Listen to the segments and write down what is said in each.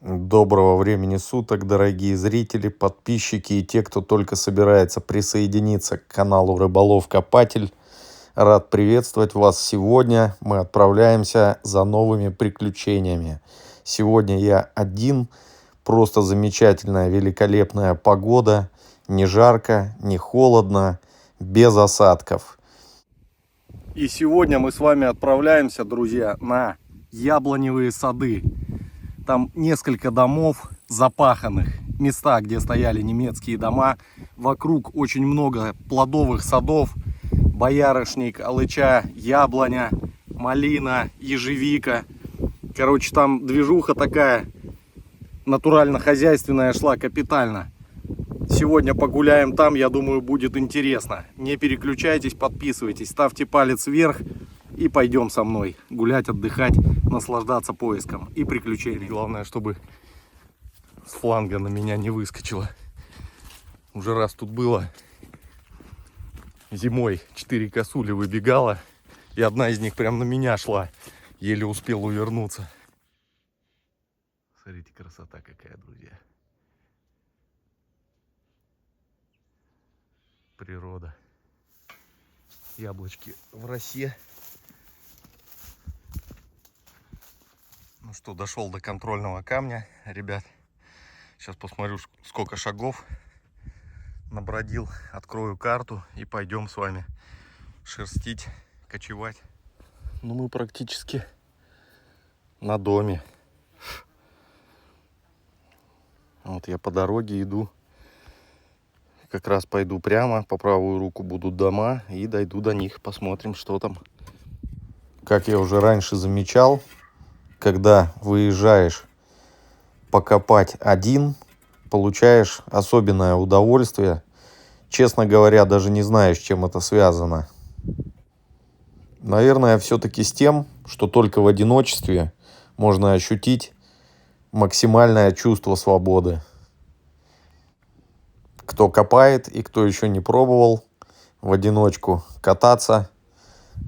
Доброго времени суток, дорогие зрители, подписчики и те, кто только собирается присоединиться к каналу Рыболов-Копатель. Рад приветствовать вас. Сегодня мы отправляемся за новыми приключениями. Сегодня я один. Просто замечательная, великолепная погода. Не жарко, не холодно, без осадков. И сегодня мы с вами отправляемся, друзья, на яблоневые сады. Там несколько домов запаханных, места, где стояли немецкие дома. Вокруг очень много плодовых садов. Боярышник, алыча, яблоня, малина, ежевика. Короче, там движуха такая натурально-хозяйственная шла капитально. Сегодня погуляем там, я думаю, будет интересно. Не переключайтесь, подписывайтесь, ставьте палец вверх. И пойдем со мной гулять, отдыхать, наслаждаться поиском и приключениями. Главное, чтобы с фланга на меня не выскочило. Уже раз тут было. Зимой 4 косули выбегала. И одна из них прям на меня шла. Еле успел увернуться. Смотрите, красота какая, друзья. Природа. Яблочки в росе. Ну что, дошел до контрольного камня, ребят. Сейчас посмотрю, сколько шагов набродил. Открою карту и пойдем с вами шерстить, кочевать. Ну, мы практически на доме. Вот я по дороге иду. Как раз пойду прямо. По правую руку будут дома. И дойду до них. Посмотрим, что там. Как я уже раньше замечал, когда выезжаешь покопать один, получаешь особенное удовольствие. Честно говоря, даже не знаю, с чем это связано. Наверное, все-таки с тем, что только в одиночестве можно ощутить максимальное чувство свободы. Кто копает и кто еще не пробовал в одиночку кататься,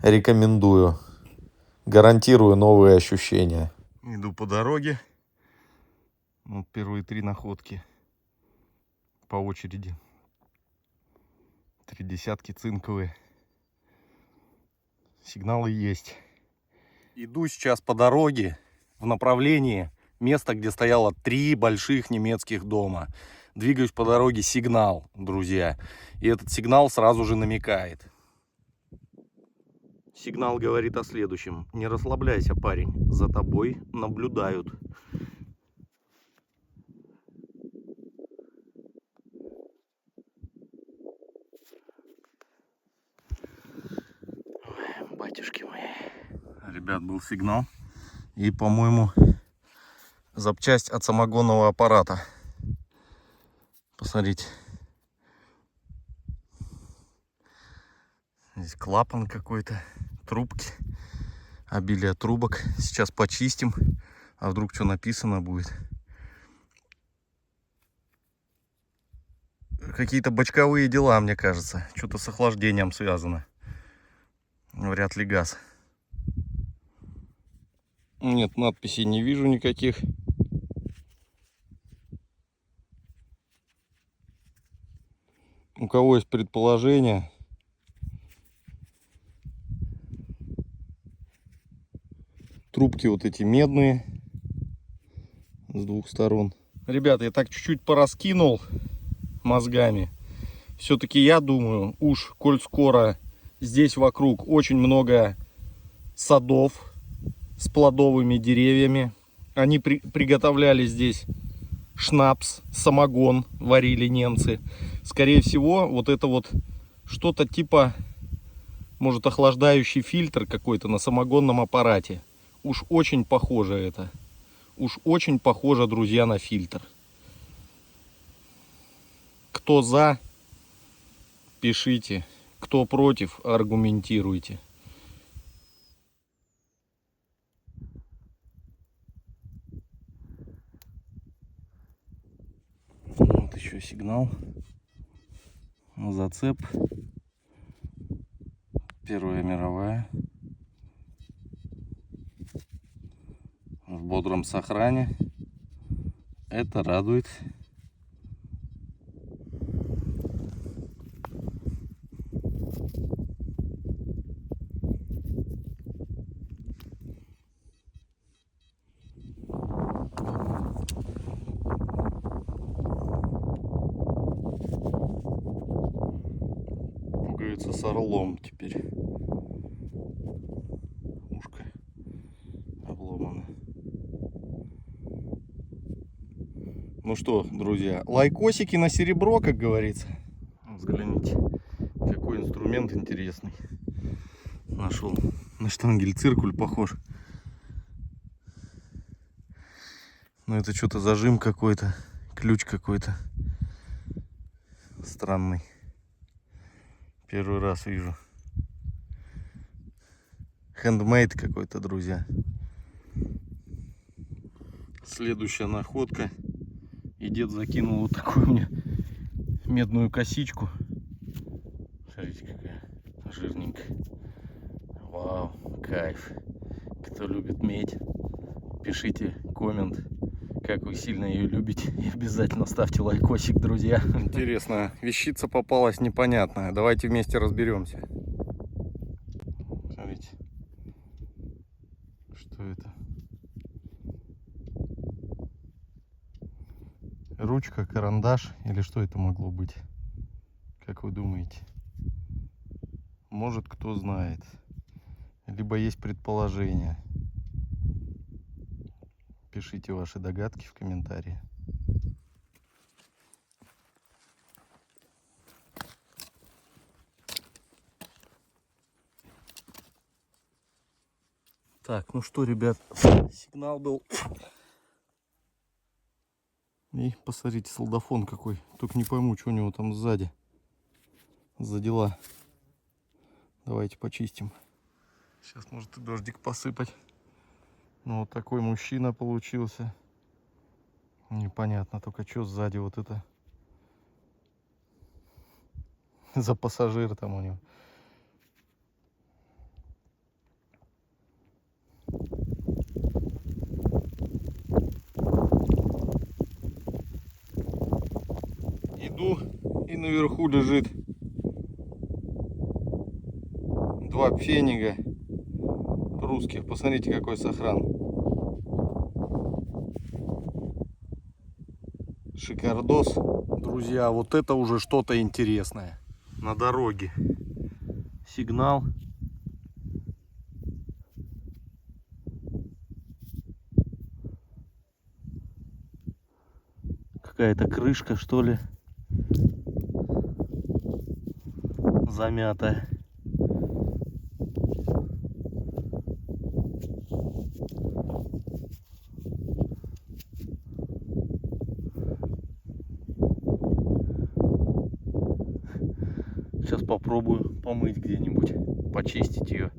рекомендую. Гарантирую новые ощущения. Иду по дороге. Вот первые 3 находки по очереди. 3 десятки цинковые. Сигналы есть. Иду сейчас по дороге в направлении места, где стояло 3 больших немецких дома. Двигаюсь по дороге, сигнал, друзья. И этот сигнал сразу же намекает. Сигнал говорит о следующем. Не расслабляйся, парень. За тобой наблюдают. Ой, батюшки мои. Ребят, был сигнал. И, по-моему, запчасть от самогонного аппарата. Посмотрите. Здесь клапан какой-то. Трубки. Обилие трубок. Сейчас почистим. А вдруг что написано будет. Какие-то бочковые дела, мне кажется. Что-то с охлаждением связано. Вряд ли газ. Нет, надписей не вижу никаких. У кого есть предположение? Трубки вот эти медные. С 2 сторон. Ребята, я так чуть-чуть пораскинул мозгами. Все-таки я думаю, уж коль скоро здесь вокруг очень много садов с плодовыми деревьями. Они приготовляли здесь шнапс, самогон, варили немцы. Скорее всего, вот это вот что-то типа, может, охлаждающий фильтр какой-то на самогонном аппарате. Уж очень похоже это. Уж очень похоже, друзья, на фильтр. Кто за, пишите. Кто против, аргументируйте. Вот еще сигнал. Зацеп. Первая мировая. В бодром сохране. Это радует. Пугается с орлом теперь. Ушко обломано. Ну что, друзья, лайкосики на серебро, как говорится. Взгляните, какой инструмент интересный нашел. На штангель-циркуль похож. Но это что-то зажим какой-то, ключ какой-то странный. Первый раз вижу. Хендмейд какой-то, друзья. Следующая находка. И дед закинул вот такую мне медную косичку. Смотрите, какая жирненькая. Вау, кайф. Кто любит медь, пишите коммент, как вы сильно ее любите. И обязательно ставьте лайкосик, друзья. Интересно, вещица попалась непонятная. Давайте вместе разберемся. Смотрите, что это? Ручка, карандаш или что это могло быть? Как вы думаете? Может, кто знает. Либо есть предположение. Пишите ваши догадки в комментарии. Так, ну что, ребят, сигнал был. И посмотрите, солдафон какой. Только не пойму, что у него там сзади за дела. Давайте почистим. Сейчас может и дождик посыпать. Ну вот такой мужчина получился. Непонятно только, что сзади вот это за пассажир там у него. Иду, и наверху лежит 2 пфенига русских. Посмотрите, какой сохран. Шикардос. Друзья, вот это уже что-то интересное. На дороге. Сигнал. Какая-то крышка, что ли, замятая. Сейчас попробую помыть где-нибудь, почистить ее.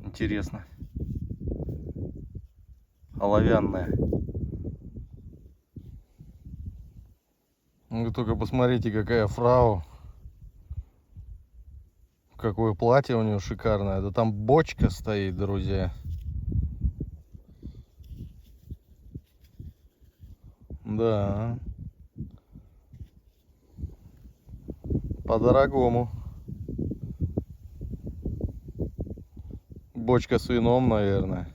Интересно. Оловянная. Вы только посмотрите, какая фрау. Какое платье у нее шикарное. Да там бочка стоит, друзья. Да. По-дорогому. Бочка с вином, наверное.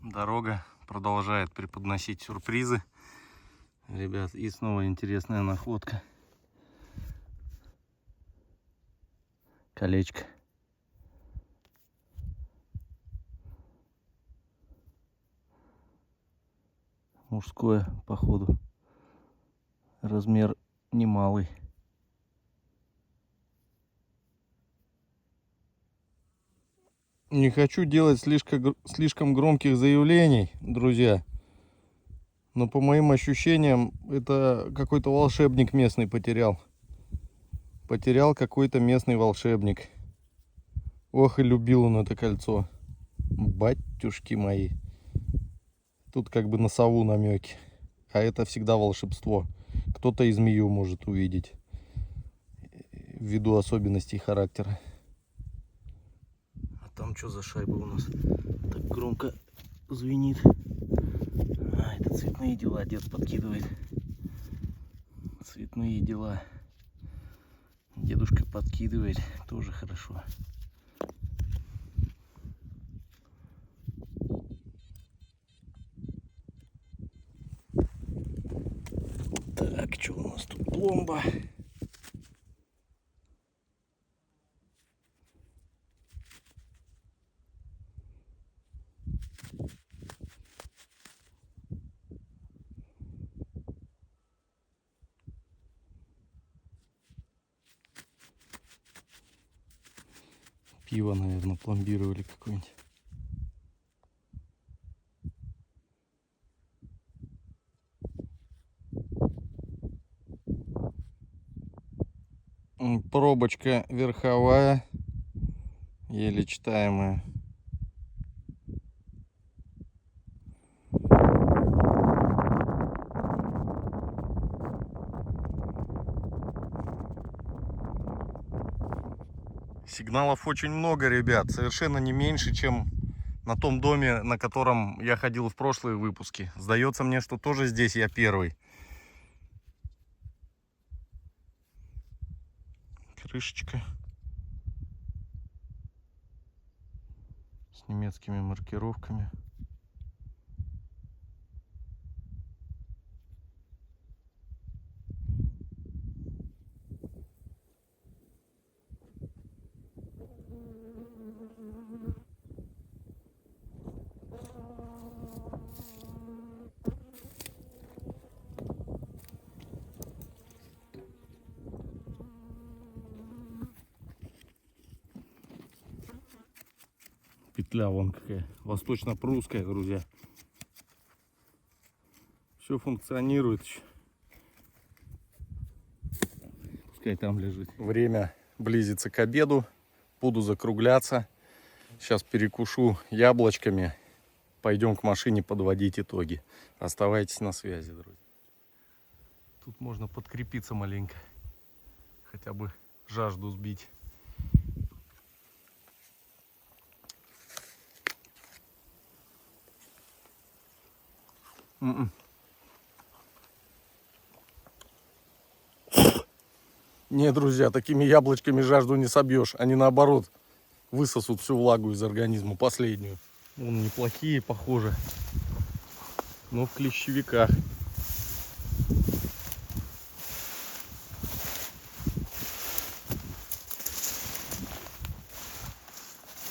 Дорога продолжает преподносить сюрпризы. Ребят, и снова интересная находка. Колечко. Мужское, походу. Размер немалый. Не хочу делать слишком громких заявлений, друзья. Но по моим ощущениям, это какой-то волшебник местный потерял. Потерял какой-то местный волшебник. Ох, и любил он это кольцо. Батюшки мои. Тут как бы на сову намеки. А это всегда волшебство. Кто-то и змею может увидеть. Ввиду особенностей характера. А там что за шайба у нас? Так громко звенит. Ай, Это цветные дела дед подкидывает. Цветные дела. Дедушка подкидывает. Тоже хорошо. Так, что у нас тут? Пломба. Пиво, наверное, пломбировали какое-нибудь. Пробочка верховая, еле читаемая. Сигналов очень много, ребят, совершенно не меньше, чем на том доме, на котором я ходил в прошлые выпуски. Сдается мне, что тоже здесь я первый. Крышечка с немецкими маркировками. Петля вон какая, восточно-прусская, друзья. Все функционирует еще. Пускай там лежит. Время близится к обеду. Буду закругляться. Сейчас перекушу яблочками. Пойдем к машине подводить итоги. Оставайтесь на связи, друзья. Тут можно подкрепиться маленько. Хотя бы жажду сбить. Не, друзья, такими яблочками жажду не собьешь. Они наоборот высосут всю влагу из организма, последнюю. Вон неплохие, похоже. Но в клещевиках.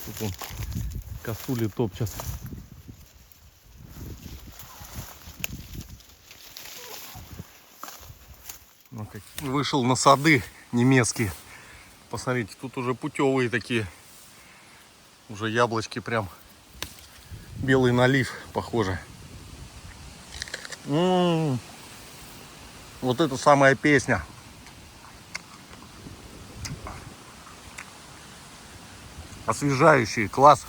Тут он косули топчат. Вышел на сады немецкие. Посмотрите, тут уже путевые такие. Уже яблочки прям. Белый налив, похоже. Вот это самая песня. Освежающий, класс.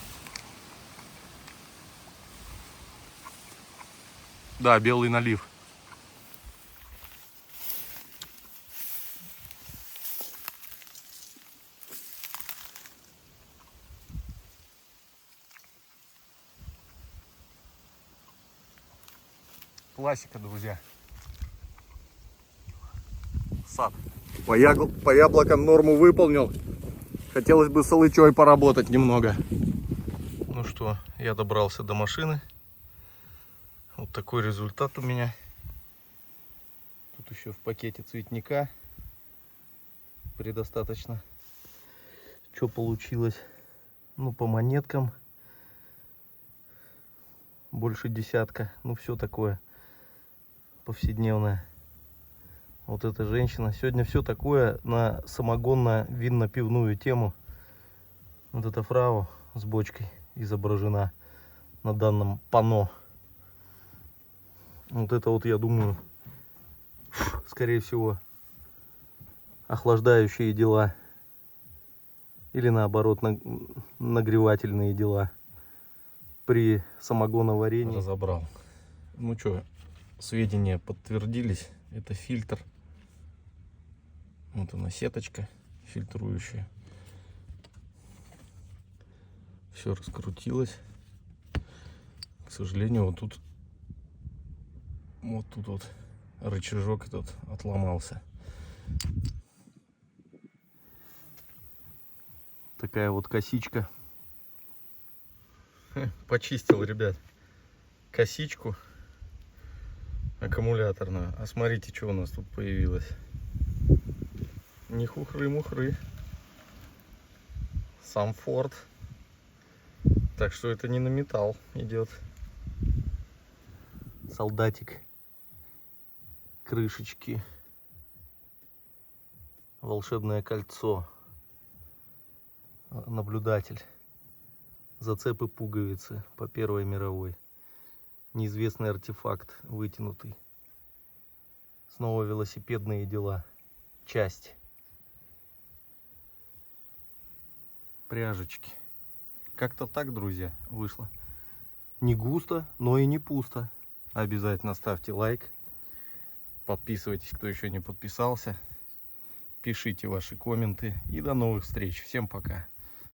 Да, белый налив. Классика, друзья. Сад. По яблокам норму выполнил. Хотелось бы с алычой поработать немного. Ну что, я добрался до машины. Вот такой результат у меня. Тут еще в пакете цветника предостаточно. Что получилось? Ну, по монеткам больше десятка. Ну, все такое повседневное. Вот эта женщина. Сегодня все такое на самогонно-винно-пивную тему. Вот эта фрау с бочкой изображена на данном панно. Вот это вот, я думаю, скорее всего, охлаждающие дела. Или наоборот, нагревательные дела при самогоноварении. Разобрал. Ну что, сведения подтвердились. Это фильтр. Вот она, сеточка фильтрующая. Все раскрутилось. К сожалению, вот тут Вот тут вот рычажок этот отломался. Такая вот косичка. Почистил, ребят, косичку аккумуляторную. А смотрите, что у нас тут появилось. Не хухры-мухры. Сам Форд. Так что это не на металл идет. Солдатик. Крышечки. Волшебное кольцо. Наблюдатель. Зацепы пуговицы по Первой мировой. Неизвестный артефакт вытянутый. Снова велосипедные дела. Часть. Пряжечки. Как-то так, друзья, вышло. Не густо, но и не пусто. Обязательно ставьте лайк. Подписывайтесь, кто еще не подписался. Пишите ваши комменты. И до новых встреч. Всем пока.